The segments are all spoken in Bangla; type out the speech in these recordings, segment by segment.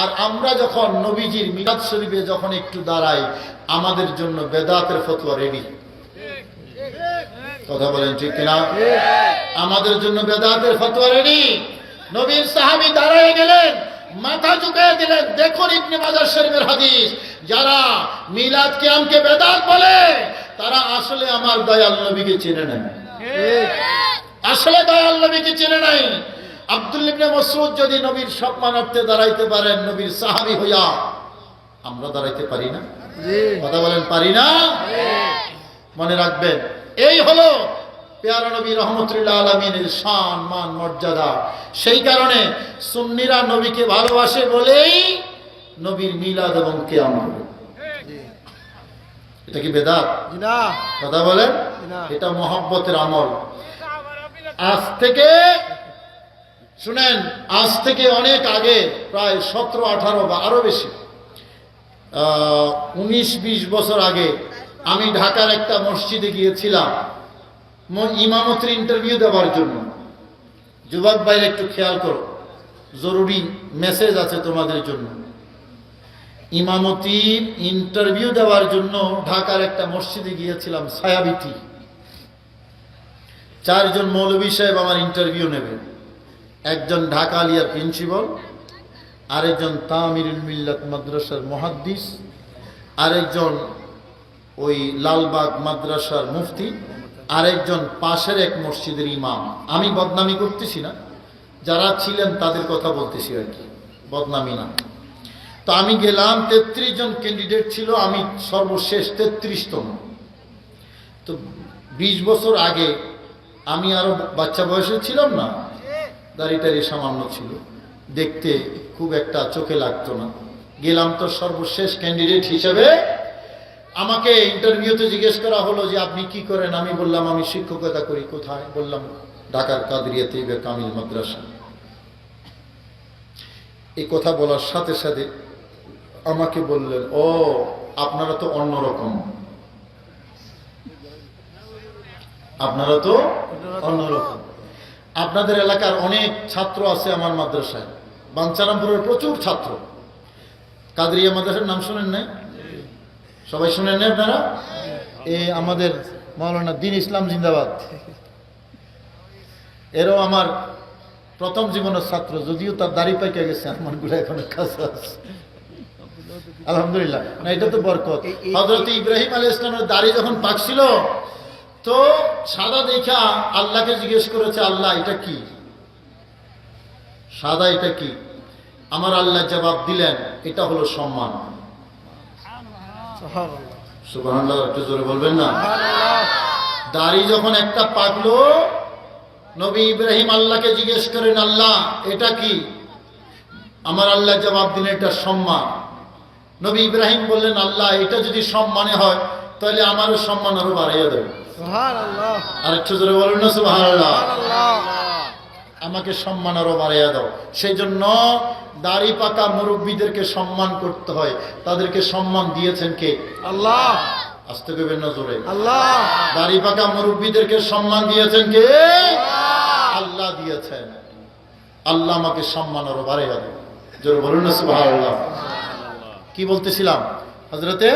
আর আমরা যখন নবীজির মিলাদ শরীফে যখন একটু দাঁড়াই, আমাদের জন্য বেদাতের ফতোয়া রেডি। কথা বলেন ঠিক কিনা? আমাদের জন্য বেদাতের ফতোয়া রেডি। নবীর সাহাবী দাঁড়ায় গেলেন, মাথা ঝুঁকিয়ে দিলেন। দেখুন ইবনে মাজাহ শরীফের হাদিস, যারা মিলাদ কিয়ামকে বেদাত বলে তারা আসলে আমার দয়াল নবীকে চেনে না। আসলে দয়াল নবীকে চেনে নাই। আব্দুল্লাহ ইবনে মাসউদ যদি নবীর সম্মানার্থে দাঁড়াইতে পারেন নবীর সাহাবী হইয়া, আমরা দাঁড়াইতে পারি না? কথা বলেন, পারি না? মনে রাখবেন, এই হলো পেয়ারা নবী রহমতুল্লাহ আলামিনের শান, মান, মর্যাদা। সেই কারণে সুন্নিরা নবীকে ভালোবাসে বলেই নবীর মিলাদ এবং কিয়াম করে। এটা কি বেদাত? না। কথা বলেন, এটা মহব্বতের আমল। আজ থেকে শুনেন, আজ থেকে অনেক আগে, প্রায় 17-18 বা আরো বেশি, 19-20 বছর আগে আমি ঢাকার একটা মসজিদে গিয়েছিলাম ইমামতির ইন্টারভিউ দেওয়ার জন্য। যুবক ভাইরা একটু খেয়াল করো, জরুরি মেসেজ আছে তোমাদের জন্য। ইমামতির ইন্টারভিউ দেওয়ার জন্য ঢাকার একটা মসজিদে গিয়েছিলাম, ছায়াবিথি। 4 জন মৌলভী সাহেব আমার ইন্টারভিউ নেবে। একজন ঢাকা আলিয়ার প্রিন্সিপাল, আরেকজন তামিরুল মিল্লাত মাদ্রাসার মুহাদ্দিস, আরেকজন ওই লালবাগ মাদ্রাসার মুফতি, আরেকজন পাশের এক মসজিদের ইমাম। আমি বদনামি করতেছি না, যারা ছিলেন তাদের কথা বলতেছি আর কি, বদনামি না। তো আমি গেলাম, 33 জন ক্যান্ডিডেট ছিল, আমি সর্বশেষ 33তম। তো 20 বছর আগে আমি আরো বাচ্চা বয়সে ছিলাম না, দাড়িটারি সামান্য ছিল, দেখতে খুব একটা চোখে লাগতো না। গেলাম তো সর্বশেষ ক্যান্ডিডেট হিসেবে। আমাকে ইন্টারভিউতে জিজ্ঞেস করা হলো যে আপনি কি করেন? আমি বললাম আমি শিক্ষকতা করি। কোথায়? বললাম ঢাকার কাদরিয়া তৈয়বা কামিল মাদ্রাসা। এই কথা বলার সাথে সাথে আমাকে বললেন, ও আপনারা তো অন্যরকম, আপনারা তো অন্যরকম। আপনাদের এলাকার অনেক ছাত্র আছে আমার মাদ্রাসায়, বাঞ্ছারামপুরের প্রচুর ছাত্র। কাদরিয়া মাদ্রাসার নাম শুনেন নাই? সবাই শুনেন না আপনারা? আমাদের মাওলানা দ্বীন ইসলাম জিন্দাবাদ, এরও আমার প্রথম জীবনের ছাত্র, যদিও তার দাড়ি পাইকে গেছে, আমার গুলো এখনো কাছে আছে, আলহামদুলিল্লাহ। না, এটা তো বরকত। হযরত ইব্রাহিম আলাইহিস সালামের দাড়ি যখন পাকছিল তো সাদা দেখা আল্লাহকে জিজ্ঞেস করেছে, আল্লাহ এটা কি? সাদা এটা কি? আমার আল্লাহ জবাব দিলেন, এটা হলো সম্মান। সুবহানাল্লাহ, একটু জোরে বলবেন না? দাড়ি যখন একটা পাকলো, নবী ইব্রাহিম আল্লাহকে জিজ্ঞেস করেন, আল্লাহ এটা কি? আমার আল্লাহ জবাব দিলেন, এটা সম্মান। নবী ইব্রাহিম বললেন, আল্লাহ এটা যদি সম্মানে হয় তাহলে আমারও সম্মান আরো বাড়াইয়া দেবে। সুবহানাল্লাহ, আর একটু জোরে বলুন না সুবহানাল্লাহ। আমাকে সম্মান আরো বাড়াইয়া দাও। সেই জন্য দাড়ি পাকা মুরব্বীদেরকে সম্মান করতে হয়। তাদেরকে সম্মান দিয়েছেন কে? আল্লাহ। আসতে কইবেন না জোরে? আল্লাহ। দাড়ি পাকা মুরব্বীদেরকে সম্মান দিয়েছেন কে? আল্লাহ দিয়েছেন। আল্লাহ আমাকে সম্মান আরো বাড়াইয়া দাও। জোরে বলুন না সুবহানাল্লাহ। কি বলতেছিলাম? হযরতে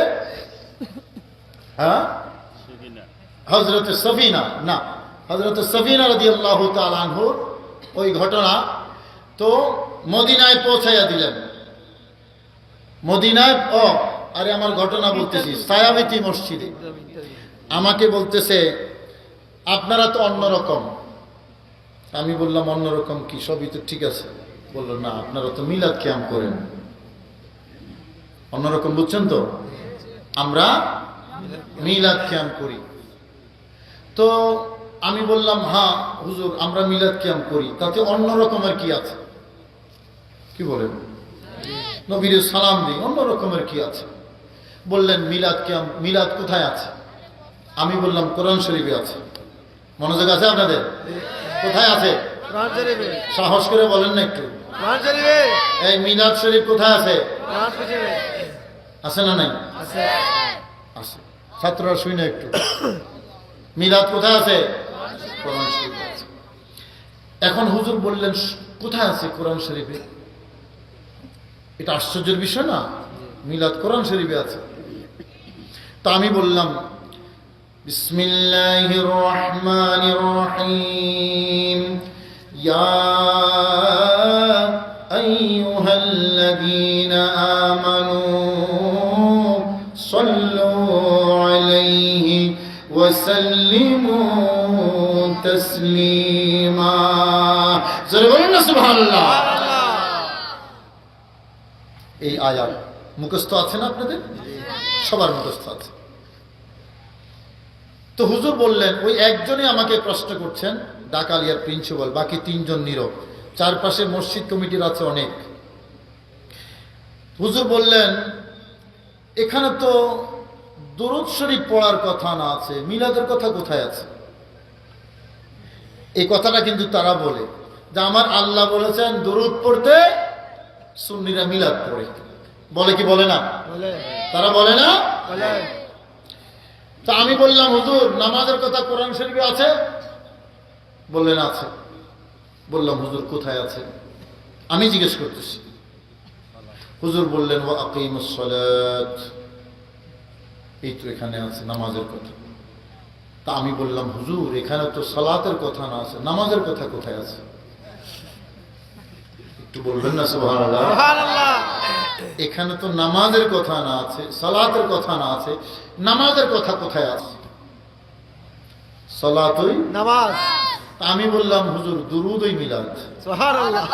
হযরতে সফিনা, না, হযরতে সফিনা রাদিয়াল্লাহু তাআলা আনহুর ওই ঘটনা। তো মদিনায় পৌঁছাইয়া দিলেন। মদিনায়, আরে আমার ঘটনা বলতেছি, ছায়াবিথি মসজিদে আমাকে বলতেছে, আপনারা তো অন্যরকম। আমি বললাম অন্যরকম কি? সবই তো ঠিক আছে। বললো না, আপনারা তো মিলাদ কিয়াম করেন। অন্যরকম বুঝছেন তো? আমরা মিলাদ কিয়াম করি। তো আমি বললাম, হ্যাঁ হুজুর, আমরা মিলাদ কিয়াম করি, তাতে অন্যরকমের কি আছে? কি বলেন? নবীর সালাম দিই, অন্যরকমের কি আছে? বললেন মিলাদ কিয়াম, মিলাদ কোথায় আছে? আমি বললাম কোরআন শরীফে আছে। মনোযোগ আছে আপনাদের? কোথায় আছে? কোরআন শরীফে। সাহস করে বলেন না একটু। কোরআন শরীফে। এই মিলাদ শরীফ কোথায় আছে? কোরআন শরীফে। আছে না নাই? আছে। আছে। ছাত্ররা শুনে একটু, মিলাদ কোথায় আছে? কোরআন শরীফে আছে। এখন হুজুর বললেন কোথায় আছে কোরআন শরীফে? এটা আশ্চর্যের বিষয় না? মিলাদ কোরআন শরীফে আছে। তা আমি বললাম বিসমিল্লাহির রহমানির রহিম, ইয়া আইয়ুহাল্লাযীনা আমানু সাল্লু আলাইহি ওয়া সাল্লিমু তাসলিমা। জোরে বলুন না সুবহানাল্লাহ। এই আয়াত মুখস্থ আছে না আপনাদের? সবার মুখস্থ আছে। তো হুজুর বললেন, ওই একজনই আমাকে প্রশ্ন করছেন, ডাকালিয়ার প্রিন্সিপাল, বাকি তিনজন নীরব। চারপাশে মসজিদ কমিটির আছে অনেক। হুজুর বললেন, এখানে তো দুরূদ শরীফ পড়ার কথা না আছে, মিলাদের কথা কোথায় আছে? এই কথাটা কিন্তু তারা বলে যে আমার আল্লাহ বলেছেন দুরূদ পড়তে, সুন্নিরা মিলাদ পড়ে। বলে কি বলে না? তারা বলে না? তা আমি বললাম, হুজুর নামাজের কথা কোরআন শরীফে আছে? বললেন আছে। বললাম, হুজুর কোথায় আছে? আমি জিজ্ঞেস করতেছি। হুজুর বললেন, ওয়া আকিমুস সালাত, এই তো এখানে আছে নামাজের কথা। তা আমি বললাম, হুজুর এখানে তো সালাতের কথা না আছে, নামাজের কথা কোথায় আছে? একটু বলবেন না সুবহানাল্লাহ? এখানে তো নামাজের কথা না আছে, সালাতের কথা না আছে, নামাজের কথা কোথায় আছে? সালাতুই নামাজ। আমি বললাম, হুজুর দুরুদই মিলাদ। সুবহানাল্লাহ।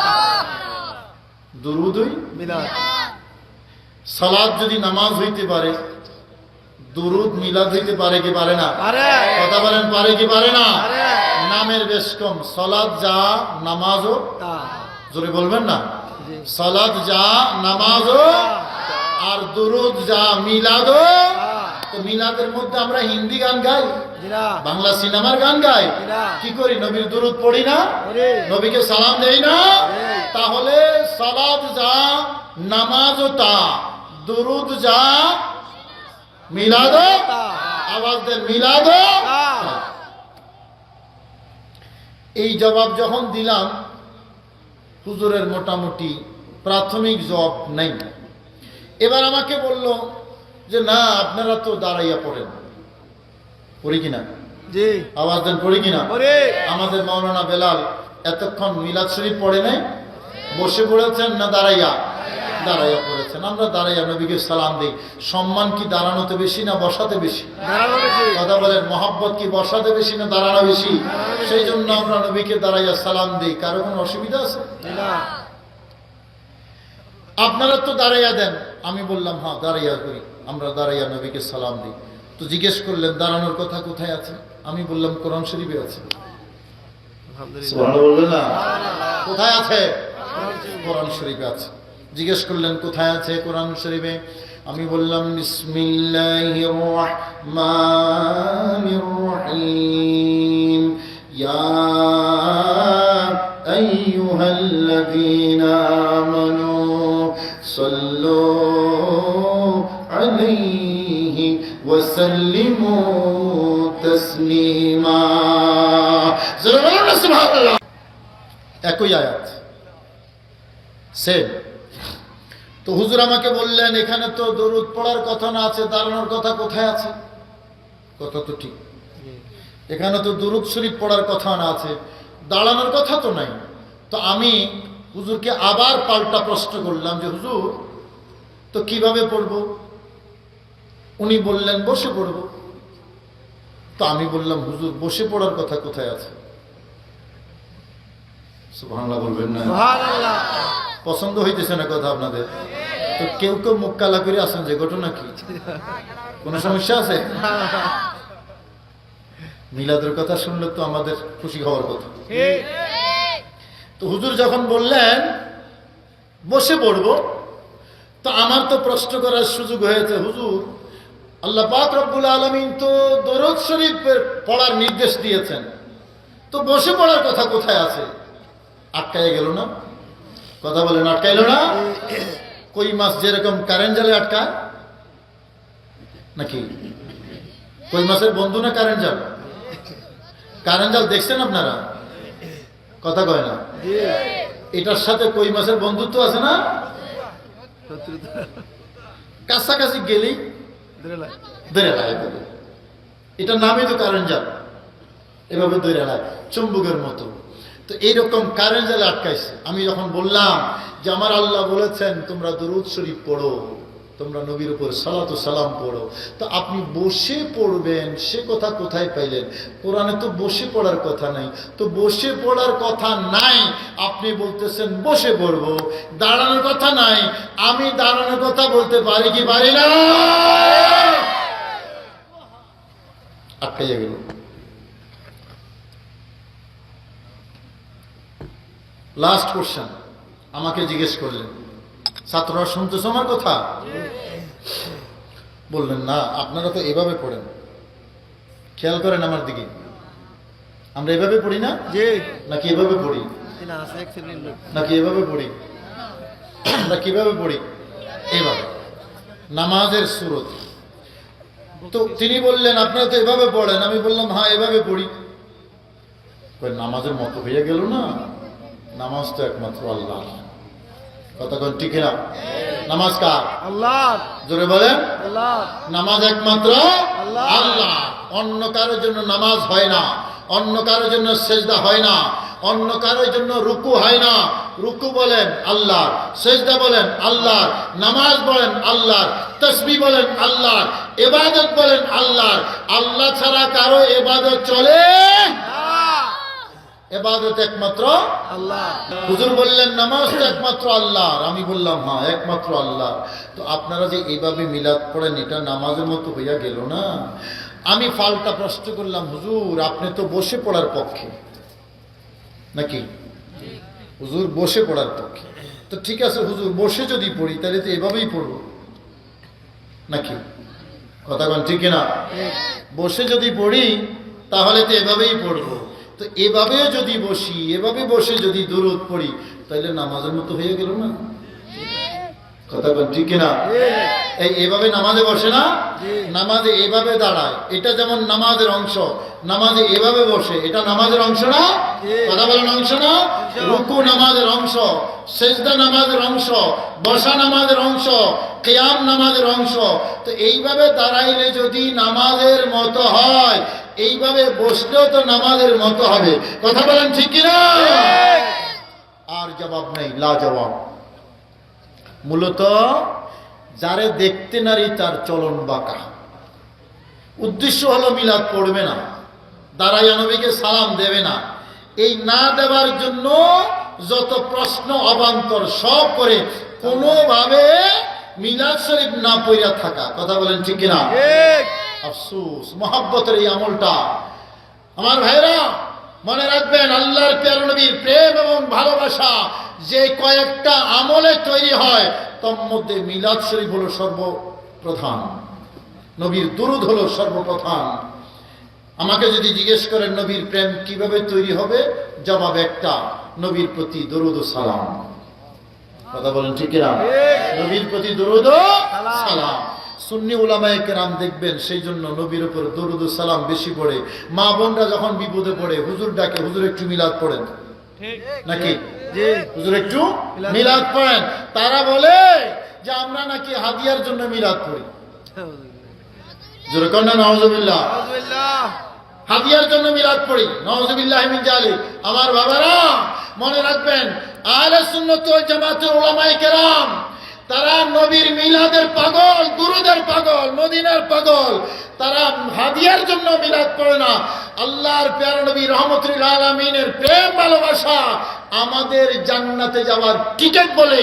দুরুদই মিলাদ। সালাত যদি নামাজ হইতে পারে, দুরুদ মিলাদ হইতে পারে কি পারে না? কথা বলেন, পারে কি পারে না? নামের বেশ কম। সালাত যা, নামাজও তা। জোরে বলবেন না? সালাত যা, নামাজও, আর দুরুদ যা, মিলাদও। তো মিলাদের মধ্যে আমরা হিন্দি গান গাই, বাংলা সিনেমার গান গাই, কি করি? নবীর দুরুদ পড়ি না? নবীকে সালাম দেই না? তাহলে সালাত যা, নামাজও তা, দুরুদ যা, মিলাদও তা। আওয়াজ দেন, মিলাদও তা। এই জবাব যখন দিলাম, হুজুরের মোটামুটি প্রাথমিক জবাব নেই। এবার আমাকে বলল যে না, আপনারা তো দাঁড়াইয়া পড়েন। পড়ি কিনা? জি। আওয়াজ দেন, পড়ি কিনা? আমাদের মাওলানা বেলাল এতক্ষণ মিলাদ শরীফ পড়ে নাই, বসে পড়েছেন না দাঁড়াইয়া? দাঁড়াইয়া পড়েছেন। আমরা দাঁড়াইয়া নবীকে সালাম দিই। সম্মান কি দাঁড়ানোতে বেশি না বসাতে বেশি? কথা বলেন, মহব্বত কি বসাতে বেশি না দাঁড়ানো বেশি? সেই জন্য আমরা নবীকে দাঁড়াইয়া সালাম দিই। কারো কোনো অসুবিধা আছে? আপনারা তো দাঁড়াইয়া দেন। আমি বললাম, হ্যাঁ দাঁড়াইয়া করি, আমরা দাঁড়াইয়া নবীকে সালাম দিই। তো জিজ্ঞেস করলেন দাঁড়ানোর কথা কোথায় আছে? আমি বললাম কোরআন শরীফে আছে। কোথায় আছে? কোরআন শরীফে আছে। জিজ্ঞেস করলেন কোথায় আছে কোরআন শরীফে? আমি বললাম বিসমিল্লাহির রহমানির রহিম, ইয়া আইয়ুহাল্লাযীনা আমানু সাল্লু আলাইহি ওয়া সাল্লিমু তাসলিমা। সুবহানাল্লাহ। একই আয়াত, সেম। তো হুজুর আমাকে বললেন, এখানে তো দরুদ পড়ার কথা না আছে, দাঁড়ানোর কথা কোথায় আছে? কথা তো ঠিক। এখানে তো দুরূদ শরীফ পড়ার কথা না আছে, দাঁড়ানোর কথা তো নাই। তো আমি হুজুরকে আবার পাল্টা প্রশ্ন করলাম যে হুজুর তো কিভাবে পড়ব? উনি বললেন বসে পড়ব। তো আমি বললাম, হুজুর বসে পড়ার কথা কোথায় আছে? সুবহানাল্লাহ বলবেন না? সুবহানাল্লাহ। পছন্দ হইতেছে না কথা আপনাদের? তো কেউ কেউ মুখ কালা করে আসেন, যে ঘটনা কি? কোন সমস্যা আছে? মিলাদের কথা শুনলে তো আমাদের খুশি হওয়ার কথা। তো হুজুর যখন বললেন বসে পড়ব, তো আমার তো প্রশ্ন করার সুযোগ হয়েছে, হুজুর আল্লাহ পাক রব্বুল আলামিন তো দরুদ শরীফ পড়ার নির্দেশ দিয়েছেন, তো বসে পড়ার কথা কোথায় আছে? আটকায় গেল না? কথা বলেন, আটকাইল না? কই মাছ যেরকম কারেন্ট জালে আটকায় নাকি? কই মাছের বন্ধু না কারেন্ট জাল? কারেন্ট জাল দেখছেন আপনারা? কথা কয় না? এটার সাথে কই মাছের বন্ধুত্ব আছে না? কাছাকাছি গেলেই ধরে লাগে বলে, এটা নামই তো কারেন্ট জাল, এভাবে ধরে লাগে চুম্বকের মতো। তো এইরকম কারেন্ট জালে আটকাইছে। আমি যখন বললাম যে আমার আল্লাহ বলেছেন তোমরা দুরূদ শরীফ পড়ো, তোমরা নবীর উপর সালাতু সালাম পড়ো, তো আপনি বসে পড়বেন সে কথা কোথায় পাইলেন? কোরআনে তো বসে পড়ার কথা নাই। তো বসে পড়ার কথা নাই, আপনি বলতেছেন বসে পড়বো। দাঁড়ানোর কথা নাই, আমি দাঁড়ানোর কথা বলতে পারি কি পারি না? আটকাইয়া গেল। লাস্ট কোশ্চেন আমাকে জিজ্ঞেস করলেন, ছাত্ররা শুনতেছ আমার কথা? বললেন না আপনারা তো এভাবে পড়েন, খেয়াল করেন আমার দিকে, আমরা এভাবে পড়ি না নাকি এভাবে পড়ি নাকি এভাবে পড়ি? আমরা কিভাবে পড়ি? এভাবে নামাজের সুরত। তো তিনি বললেন আপনারা তো এভাবে পড়েন। আমি বললাম হ্যাঁ এভাবে পড়ি। নামাজের মতো হয়ে গেল না? নামাজ তো একমাত্র আল্লাহ। কতক্ষণ ঠিক না? নামাজ কার? আল্লাহ। জোরে বলেন আল্লাহ। নামাজ একমাত্র আল্লাহ। অন্য কারোর জন্য নামাজ হয় না, অন্য কারোর জন্য সেজদা হয় না, অন্য কারোর জন্য রুকু হয় না। রুকু বলেন আল্লাহ, সেজদা বলেন আল্লাহ, নামাজ বলেন আল্লাহ, তাসবিহ বলেন আল্লাহ, ইবাদত বলেন আল্লাহ। আল্লাহ ছাড়া কারো ইবাদত চলে না। ইবাদত একমাত্র আল্লাহ। হুজুর বললেন নামাজ তো একমাত্র আল্লাহ। আমি বললাম হ্যাঁ একমাত্র আল্লাহ। তো আপনারা যে এইভাবে মিলাদ পড়েন এটা নামাজের মতো হইয়া গেল না? আমি পাল্টা প্রশ্ন করলাম, হুজুর আপনি তো বসে পড়ার পক্ষে নাকি? হুজুর বসে পড়ার পক্ষে। তো ঠিক আছে হুজুর, বসে যদি পড়ি তাহলে তো এভাবেই পড়বো নাকি? কথা বলেন ঠিক না? বসে যদি পড়ি তাহলে তো এভাবেই পড়বো। তো এভাবে যদি বসি, এভাবে বসে যদি দুরূদ পড়ি তাহলে নামাজের মতো হয়ে গেল না? কথা বলেন ঠিক না? এই এভাবে নামাজে বসে না, নামাজে এভাবে দাঁড়ায়, এটা যেমন নামাজের অংশ। নামাজে এভাবে বসে, এটা নামাজের অংশ না? কথা বলেন অংশ না? রুকু নামাজের অংশ, সেজদা নামাজের অংশ, বসা নামাজের অংশ, কিয়াম নামাজের অংশ। তো এইভাবে দাঁড়াইলে যদি নামাজের মতো হয়, এইভাবে বসলেও তো নামাজের মতো হবে। কথা বলেন ঠিক কিনা? আর জবাব নেই, লা জবাব। মূলত যারে দেখতে নারী তার চলন বাঁকা। উদ্দেশ্য হলো মিলাদ পড়বে না, দাঁড়াইয়া নবীকে সালাম দেবে না। এই না দেওয়ার জন্য যত প্রশ্ন অবান্তর সব করে কোনোভাবে মিলাদ শরীফ না পড়িয়া থাকা। কথা বলেন ঠিক কিনা? আফসোস, মহাব্বতের এই আমলটা আমার ভাইরা মনে রাখবেন। আল্লাহর প্রিয় নবীর প্রেম এবং ভালোবাসা যে কয়েকটা আমলে তৈরি হয় তার মধ্যে মিলাদ শরীফ হলো সর্বপ্রধান, নবীর দুরূদ হলো সর্বপ্রধান। আমাকে যদি জিজ্ঞেস করেন নবীর প্রেম কিভাবে তৈরি হবে, জবাব একটা, নবীর প্রতি দরুদ ও সালাম। কথা বলেন ঠিক না? নবীর প্রতি দরুদ ও সালাম। সুন্নি উলামায়ে কেরাম দেখবেন সেই জন্য নবীর উপর দরুদ ও সালাম বেশি পড়ে। মা বোনরা যখন বিপদে পড়ে হুজুর ডাকে, হুজুর একটু মিলাদ পড়েন নাকি? হুজুর একটু মিলাদ পড়েন। তারা বলে যে আমরা নাকি হাদিয়ার জন্য মিলাদ পড়ি। জোরে কোন না? নাউজুবিল্লাহ। হাদিয়ার জন্য মিলাদ পড়ি, নাউজুবিল্লাহি মিন জালিক। আমার বাবারা মনে রাখবেন, আহলে সুন্নাত ওয়াল জামাতের উলামায়ে কেরাম তারা নবীর মিলাদের পাগল, দুরূদের পাগল, মদিনার পাগল। তারা হাদিয়ার জন্য মিলাদ পড়ে না। আল্লাহর প্যারা নবী রহমতুল আলামিনের প্রেম ভালোবাসা আমাদের জান্নাতে যাওয়ার টিকিট বলে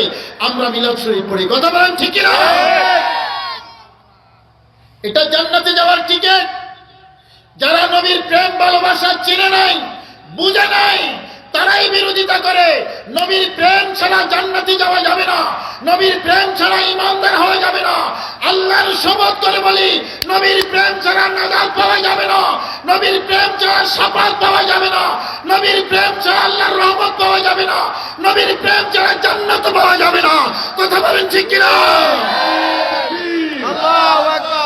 আমরা মিলাদ শরীফ পড়ি। কথা বলেন ঠিক না? এটা জান্নাতে যাওয়ার টিকিট। যারা নবীর প্রেম ভালোবাসা চিনে নাই, বুঝে নাই, তারাই বিরোধিতা করে। নবীর প্রেম ছাড়া জান্নাতে যাওয়া যাবে না, নবীর প্রেম ছাড়া ঈমানদার হওয়া যাবে না। আল্লাহর শপথ করে বলি, নবীর প্রেম ছাড়া নাজাত পাওয়া যাবে না, নবীর প্রেম ছাড়া শাফাত পাওয়া যাবে না, নবীর প্রেম ছাড়া আল্লাহর রহমত পাওয়া যাবে না, নবীর প্রেম ছাড়া জান্নাত পাওয়া যাবে না। কথা বলেন ঠিক কিনা? আল্লাহু আকবার।